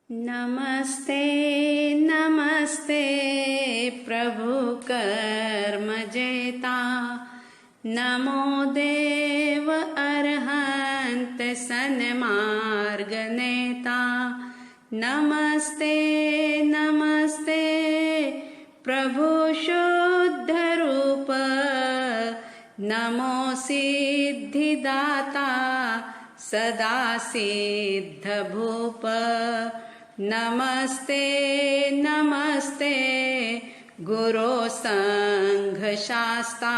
नमस्ते नमस्ते प्रभु कर्म जेता, नमो देव अरहंत सन्मार्ग नेता। नमस्ते नमस्ते प्रभु शुद्ध रूप, नमो सिद्धिदाता सदा सिद्ध भूप। नमस्ते नमस्ते गुरो संघ शास्ता,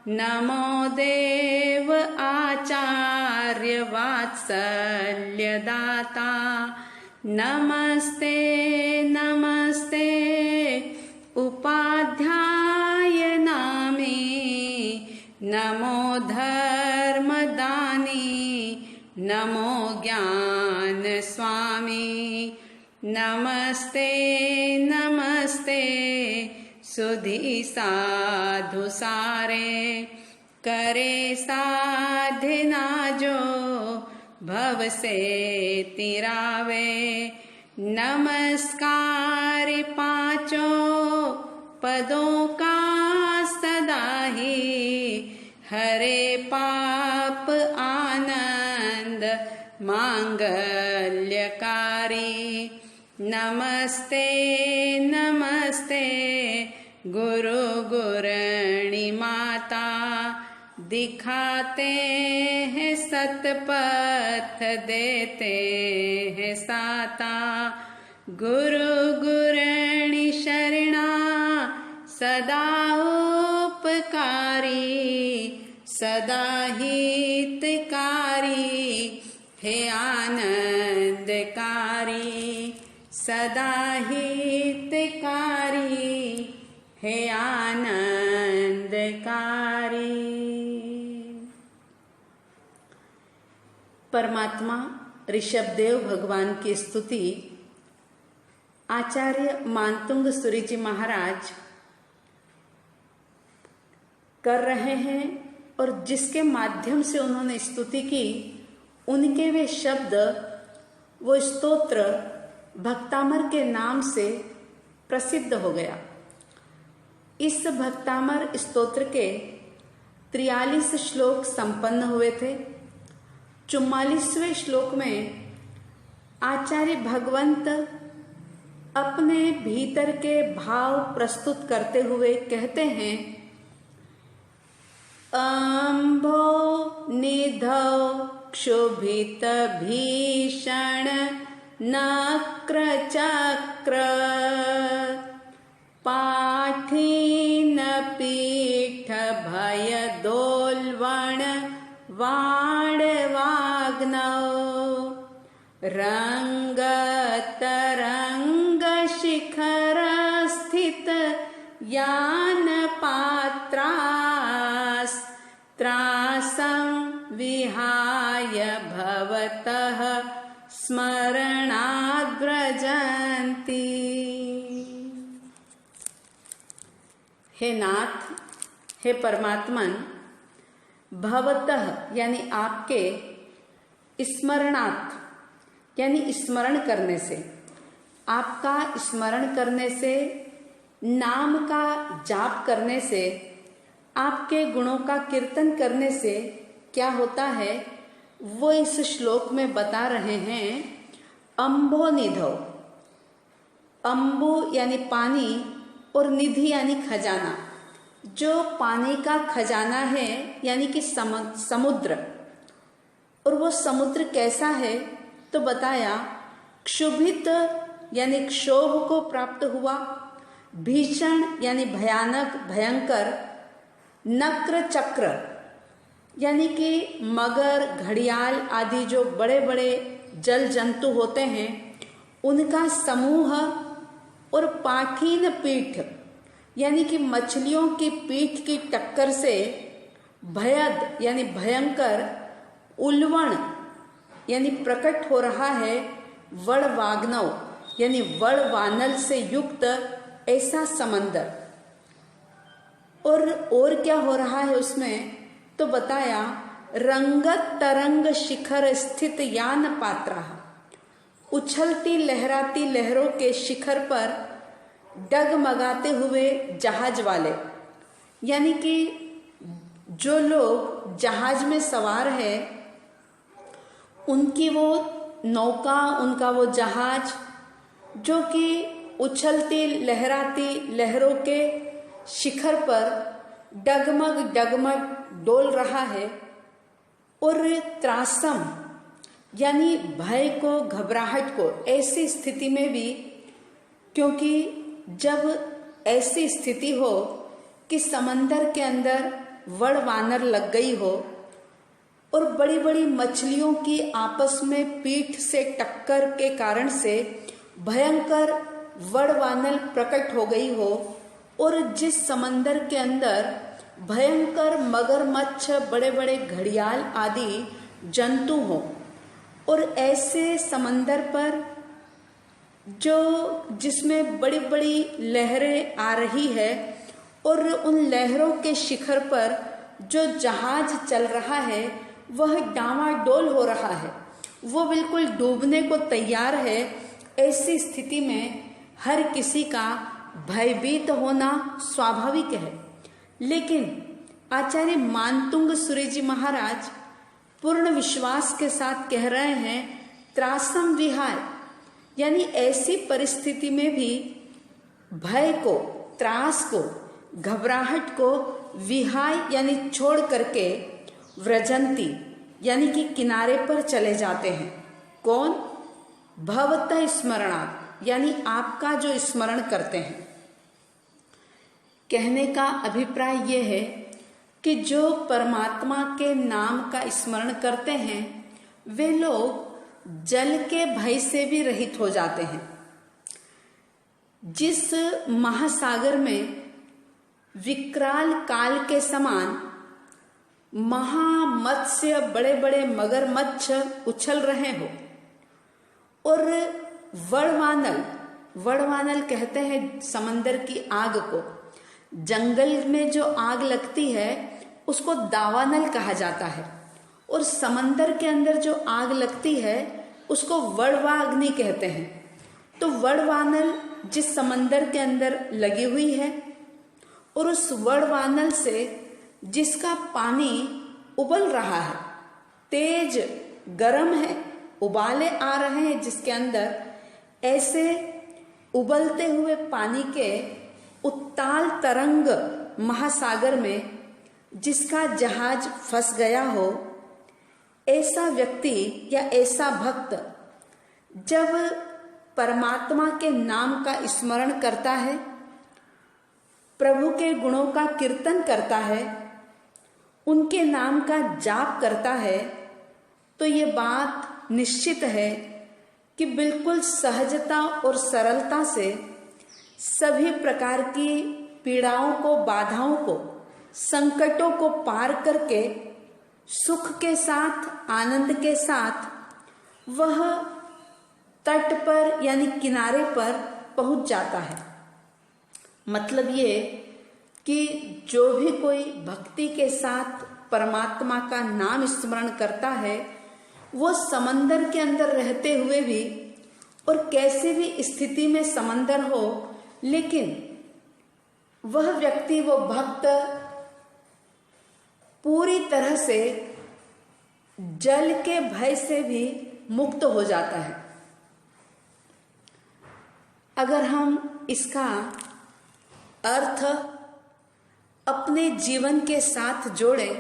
नमो देव आचार्य वात्सल्य दाता। नमस्ते नमस्ते उपाध्याय नामी, नमो धर्मदानी, नमो ज्ञान स्वामी। नमस्ते नमस्ते सुधी साधु सारे, करे साधना जो भव से तिरावे। नमस्कार पांचों पदों का सदा ही, हरे पाप आनंद मांगल्यकारी। नमस्ते नमस्ते गुरु गुरणी माता, दिखाते हैं सतपथ देते हैं साता। गुरु गुरणी शरणा सदा उपकारी, सदा हितकारी हे आनंदकारी, सदा हितकारी हे आनंदकारी। परमात्मा ऋषभदेव भगवान की स्तुति आचार्य मानतुंग सूरी जी महाराज कर रहे हैं, और जिसके माध्यम से उन्होंने स्तुति की, उनके वे शब्द, वो स्तोत्र भक्तामर के नाम से प्रसिद्ध हो गया। इस भक्तामर स्तोत्र के 43 श्लोक संपन्न हुए थे। 44वें श्लोक में आचार्य भगवंत अपने भीतर के भाव प्रस्तुत करते हुए कहते हैं, अम्भो निधौ क्षुभित भीषण नक्र चक्र, पाठीन पीठ भय दोल्वण वाणवाग्नौ, रंग तरंग शिखर स्थित यान पात्रास, त्रासं विहाय भवतः स्मरणाग्रजन्ति। हे नाथ, हे परमात्मन, भवतः यानी आपके, स्मरणात् यानी स्मरण करने से, आपका स्मरण करने से, नाम का जाप करने से, आपके गुणों का कीर्तन करने से क्या होता है, वो इस श्लोक में बता रहे हैं। अम्भो निधौ, अम्बु यानी पानी और निधि यानी खजाना। जो पानी का खजाना है यानी कि समुद्र, और वो समुद्र कैसा है तो बताया, क्षुभित यानी क्षोभ को प्राप्त हुआ, भीषण यानी भयानक भयंकर, नक्र चक्र यानी कि मगर घड़ियाल आदि जो बड़े बड़े जल जंतु होते हैं उनका समूह, और पाठीन पीठ यानी कि मछलियों की पीठ की टक्कर से, भयद यानी भयंकर, उल्वण यानी प्रकट हो रहा है, वड़वाग्नव यानी वड़वानल से युक्त ऐसा समंदर। और क्या हो रहा है उसमें तो बताया, रंगत तरंग शिखर स्थित यान पात्रा, उछलती लहराती लहरों के शिखर पर डगमगाते हुए जहाज वाले, यानी कि जो लोग जहाज में सवार है उनकी वो नौका, उनका वो जहाज जो कि उछलती लहराती लहरों के शिखर पर डगमग डगमग डोल रहा है, और त्रासम यानी भय को, घबराहट को ऐसी स्थिति में भी, क्योंकि जब ऐसी स्थिति हो कि समंदर के अंदर वड़ वानर लग गई हो और बड़ी बड़ी मछलियों की आपस में पीठ से टक्कर के कारण से भयंकर वड़ वानर प्रकट हो गई हो, और जिस समंदर के अंदर भयंकर मगरमच्छ, बड़े बड़े घड़ियाल आदि जंतु हो, और ऐसे समंदर पर जिसमें बड़ी बड़ी लहरें आ रही है, और उन लहरों के शिखर पर जो जहाज चल रहा है वह डावाडोल हो रहा है, वो बिल्कुल डूबने को तैयार है। ऐसी स्थिति में हर किसी का भयभीत होना स्वाभाविक है। लेकिन आचार्य मानतुंग सूर्य जी महाराज पूर्ण विश्वास के साथ कह रहे हैं, त्रासम विहाय, यानी ऐसी परिस्थिति में भी भय को, त्रास को, घबराहट को विहाय यानी छोड़ करके व्रजंती यानी कि किनारे पर चले जाते हैं। कौन? भवतः स्मरणात्, यानी आपका जो स्मरण करते हैं। कहने का अभिप्राय यह है कि जो परमात्मा के नाम का स्मरण करते हैं वे लोग जल के भय से भी रहित हो जाते हैं। जिस महासागर में विकराल काल के समान महामत्स्य, बड़े बड़े मगरमच्छ उछल रहे हो, और वड़वानल कहते हैं समंदर की आग को। जंगल में जो आग लगती है उसको दावानल कहा जाता है, और समंदर के अंदर जो आग लगती है उसको वड़वाग्नि कहते हैं। तो वड़वानल जिस समंदर के अंदर लगी हुई है, और उस वड़वानल से जिसका पानी उबल रहा है, तेज गरम है, उबाले आ रहे हैं जिसके अंदर, ऐसे उबलते हुए पानी के उत्ताल तरंग महासागर में जिसका जहाज फंस गया हो, ऐसा व्यक्ति या ऐसा भक्त जब परमात्मा के नाम का स्मरण करता है, प्रभु के गुणों का कीर्तन करता है, उनके नाम का जाप करता है, तो ये बात निश्चित है कि बिल्कुल सहजता और सरलता से सभी प्रकार की पीड़ाओं को, बाधाओं को, संकटों को पार करके सुख के साथ, आनंद के साथ वह तट पर यानी किनारे पर पहुंच जाता है। मतलब ये कि जो भी कोई भक्ति के साथ परमात्मा का नाम स्मरण करता है, वो समंदर के अंदर रहते हुए भी, और कैसी भी स्थिति में समंदर हो, लेकिन वह व्यक्ति, वो भक्त पूरी तरह से जल के भय से भी मुक्त हो जाता है। अगर हम इसका अर्थ अपने जीवन के साथ जोड़ें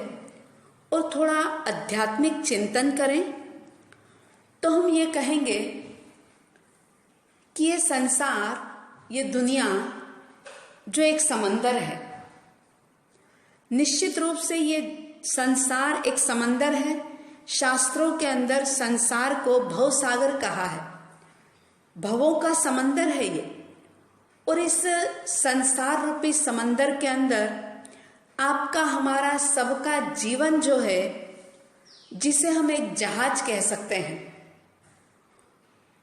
और थोड़ा आध्यात्मिक चिंतन करें, तो हम ये कहेंगे कि ये संसार, ये दुनिया जो एक समंदर है, निश्चित रूप से ये संसार एक समंदर है। शास्त्रों के अंदर संसार को भवसागर कहा है, भवों का समंदर है ये। और इस संसार रूपी समंदर के अंदर आपका, हमारा, सबका जीवन जो है, जिसे हम एक जहाज कह सकते हैं,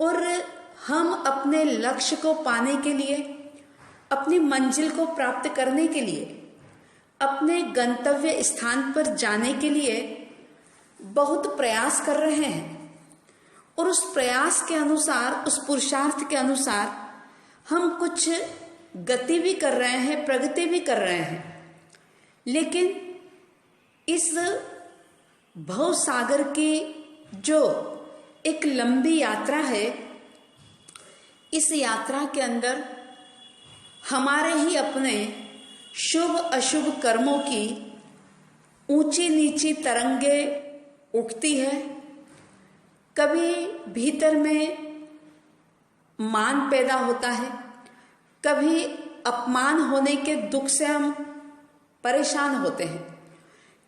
और हम अपने लक्ष्य को पाने के लिए, अपनी मंजिल को प्राप्त करने के लिए, अपने गंतव्य स्थान पर जाने के लिए बहुत प्रयास कर रहे हैं। और उस प्रयास के अनुसार, उस पुरुषार्थ के अनुसार हम कुछ गति भी कर रहे हैं, प्रगति भी कर रहे हैं, लेकिन इस भव सागर की जो एक लंबी यात्रा है, इस यात्रा के अंदर हमारे ही अपने शुभ अशुभ कर्मों की ऊंची नीची तरंगे उठती है। कभी भीतर में मान पैदा होता है, कभी अपमान होने के दुख से हम परेशान होते हैं,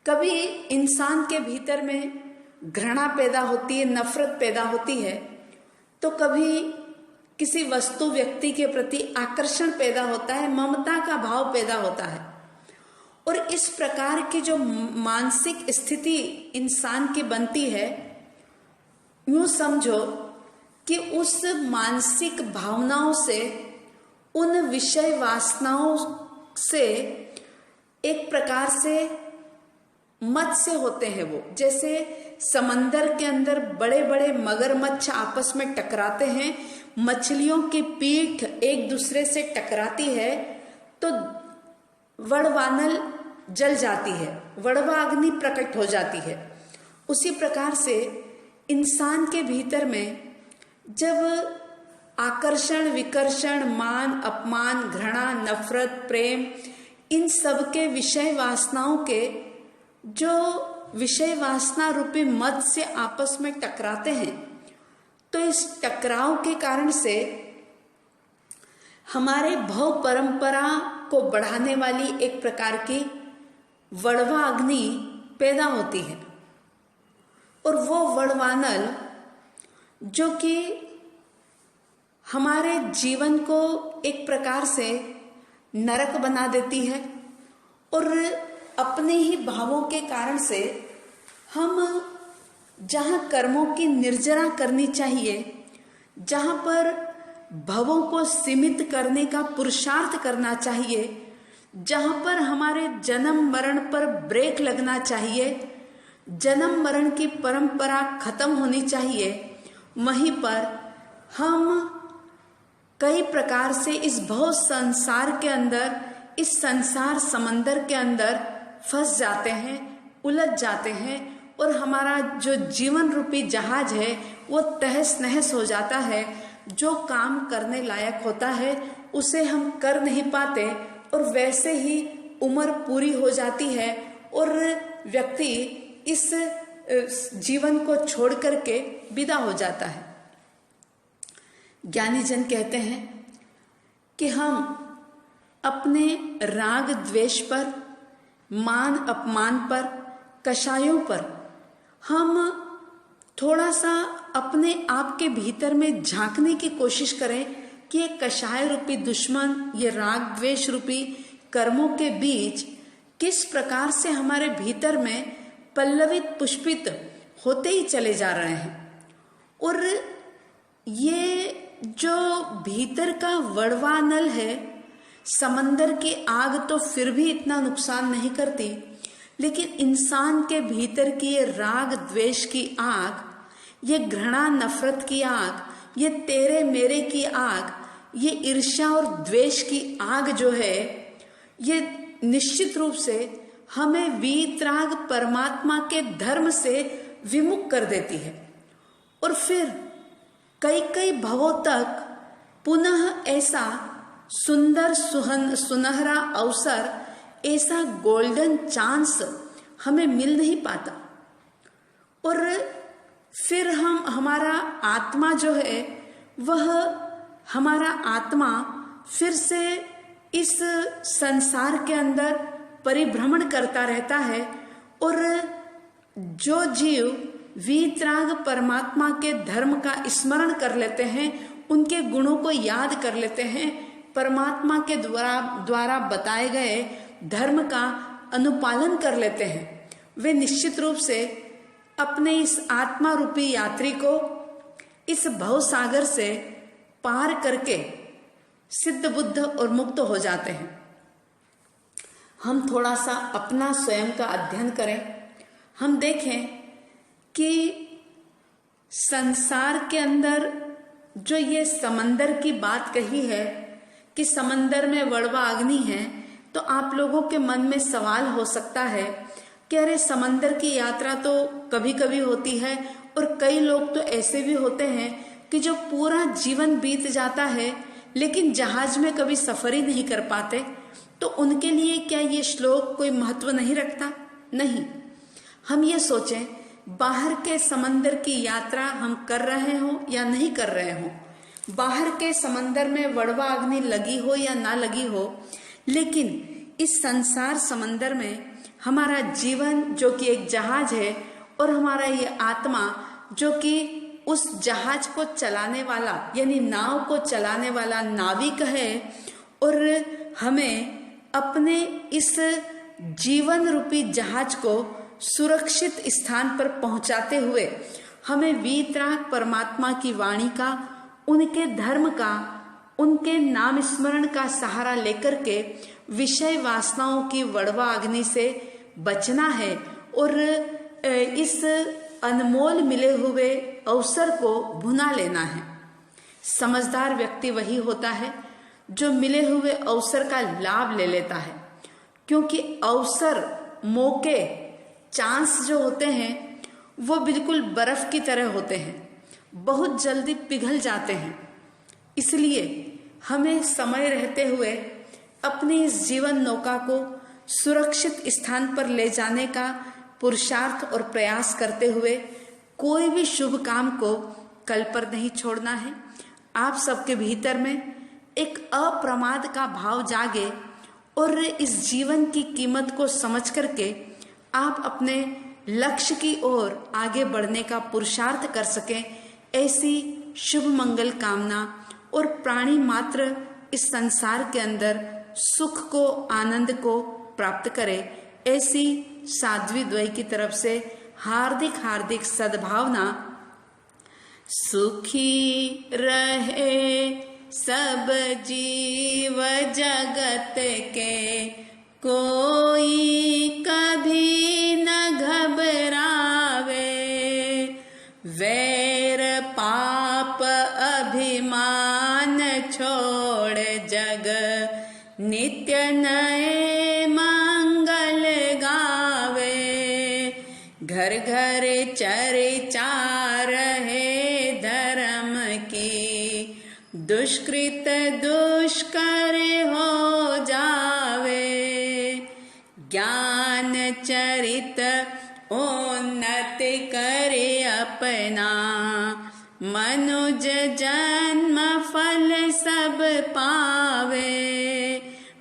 कभी इंसान के भीतर में घृणा पैदा होती है, नफरत पैदा होती है, तो कभी किसी वस्तु व्यक्ति के प्रति आकर्षण पैदा होता है, ममता का भाव पैदा होता है। और इस प्रकार की जो मानसिक स्थिति इंसान की बनती है, यूं समझो कि उस मानसिक भावनाओं से, उन विषय वासनाओं से एक प्रकार से मत्स्य होते हैं वो। जैसे समंदर के अंदर बड़े बड़े मगरमच्छ आपस में टकराते हैं, मछलियों की पीठ एक दूसरे से टकराती है तो वड़वानल जल जाती है, वड़वा अग्नि प्रकट हो जाती है। उसी प्रकार से इंसान के भीतर में जब आकर्षण विकर्षण, मान अपमान, घृणा नफरत प्रेम, इन सब के विषय वासनाओं के जो विषय वासना रूपी मत्स्य आपस में टकराते हैं, तो इस टकराव के कारण से हमारे भव परंपरा को बढ़ाने वाली एक प्रकार की वड़वा अग्नि पैदा होती है। और वो वड़वानल जो कि हमारे जीवन को एक प्रकार से नरक बना देती है, और अपने ही भावों के कारण से हम जहाँ कर्मों की निर्जरा करनी चाहिए, जहाँ पर भवों को सीमित करने का पुरुषार्थ करना चाहिए, जहाँ पर हमारे जन्म मरण पर ब्रेक लगना चाहिए, जन्म मरण की परंपरा खत्म होनी चाहिए, वहीं पर हम कई प्रकार से इस भव संसार के अंदर, इस संसार समंदर के अंदर फंस जाते हैं, उलझ जाते हैं, और हमारा जो जीवन रूपी जहाज है वो तहस नहस हो जाता है। जो काम करने लायक होता है उसे हम कर नहीं पाते, और वैसे ही उम्र पूरी हो जाती है और व्यक्ति इस जीवन को छोड़ करके विदा हो जाता है। ज्ञानी जन कहते हैं कि हम अपने राग द्वेष पर, मान अपमान पर, कषायों पर हम थोड़ा सा अपने आप के भीतर में झांकने की कोशिश करें कि ये कषाय रूपी दुश्मन, ये राग द्वेष रूपी कर्मों के बीच किस प्रकार से हमारे भीतर में पल्लवित पुष्पित होते ही चले जा रहे हैं। और ये जो भीतर का वड़वानल है, समंदर की आग तो फिर भी इतना नुकसान नहीं करती, लेकिन इंसान के भीतर की ये राग द्वेष की आग, ये घृणा नफरत की आग, ये तेरे मेरे की आग, ये ईर्ष्या और द्वेष की आग जो है, ये निश्चित रूप से हमें वीतराग परमात्मा के धर्म से विमुख कर देती है। और फिर कई कई भवों तक पुनः ऐसा सुंदर सुनहरा अवसर, ऐसा गोल्डन चांस हमें मिल नहीं पाता। और फिर हमारा आत्मा जो है, वह हमारा आत्मा फिर से इस संसार के अंदर परिभ्रमण करता रहता है। और जो जीव वीतराग परमात्मा के धर्म का स्मरण कर लेते हैं, उनके गुणों को याद कर लेते हैं, परमात्मा के द्वारा बताए गए धर्म का अनुपालन कर लेते हैं, वे निश्चित रूप से अपने इस आत्मा रूपी यात्री को इस भव सागर से पार करके सिद्ध बुद्ध और मुक्त हो जाते हैं। हम थोड़ा सा अपना स्वयं का अध्ययन करें, हम देखें कि संसार के अंदर जो ये समंदर की बात कही है कि समंदर में वड़वा अग्नि है, तो आप लोगों के मन में सवाल हो सकता है कि अरे समंदर की यात्रा तो कभी कभी होती है, और कई लोग तो ऐसे भी होते हैं कि जो पूरा जीवन बीत जाता है लेकिन जहाज में कभी सफर ही नहीं कर पाते, तो उनके लिए क्या ये श्लोक कोई महत्व नहीं रखता? नहीं। हम ये सोचें, बाहर के समंदर की यात्रा हम कर रहे हो या नहीं कर रहे हो, बाहर के समंदर में वड़वा अग्नि लगी हो या ना लगी हो, लेकिन इस संसार समंदर में हमारा जीवन जो कि एक जहाज है, और हमारा ये आत्मा जो कि उस जहाज को चलाने वाला यानी नाव को चलाने वाला नाविक है, और हमें अपने इस जीवन रूपी जहाज को सुरक्षित स्थान पर पहुंचाते हुए हमें वीतराग परमात्मा की वाणी का, उनके धर्म का, उनके नाम स्मरण का सहारा लेकर के विषय वासनाओं की वड़वा अग्नि से बचना है, और इस अनमोल मिले हुए अवसर को भुना लेना है। समझदार व्यक्ति वही होता है जो मिले हुए अवसर का लाभ ले लेता है, क्योंकि अवसर, मौके, चांस जो होते हैं वो बिल्कुल बर्फ की तरह होते हैं, बहुत जल्दी पिघल जाते हैं। इसलिए हमें समय रहते हुए अपनी इस जीवन नौका को सुरक्षित स्थान पर ले जाने का पुरुषार्थ और प्रयास करते हुए कोई भी शुभ काम को कल पर नहीं छोड़ना है। आप सबके भीतर में एक अप्रमाद का भाव जागे, और इस जीवन की कीमत को समझ करके आप अपने लक्ष्य की ओर आगे बढ़ने का पुरुषार्थ कर सकें, ऐसी शुभ मंगल कामना, और प्राणी मात्र इस संसार के अंदर सुख को, आनंद को प्राप्त करे, ऐसी साध्वी द्वय की तरफ से हार्दिक हार्दिक सद्भावना। सुखी रहे सब जीव जगत के, कोई कभी न घबरावे, वैर पाप अभिमान छोड़ जग नित्य नए मंगल गावे। घर घर चर्चा रहे धर्म की, दुष्कृत दुष्कर हो जावे। ज्ञान चरित उन्नति करे अपना, मनुज जन्म फल सब पावे।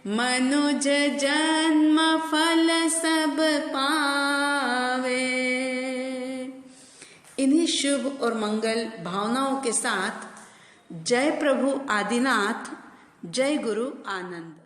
मनुज जन्म फल सब पावे। इन्हीं शुभ और मंगल भावनाओं के साथ जय प्रभु आदिनाथ, जय गुरु आनंद।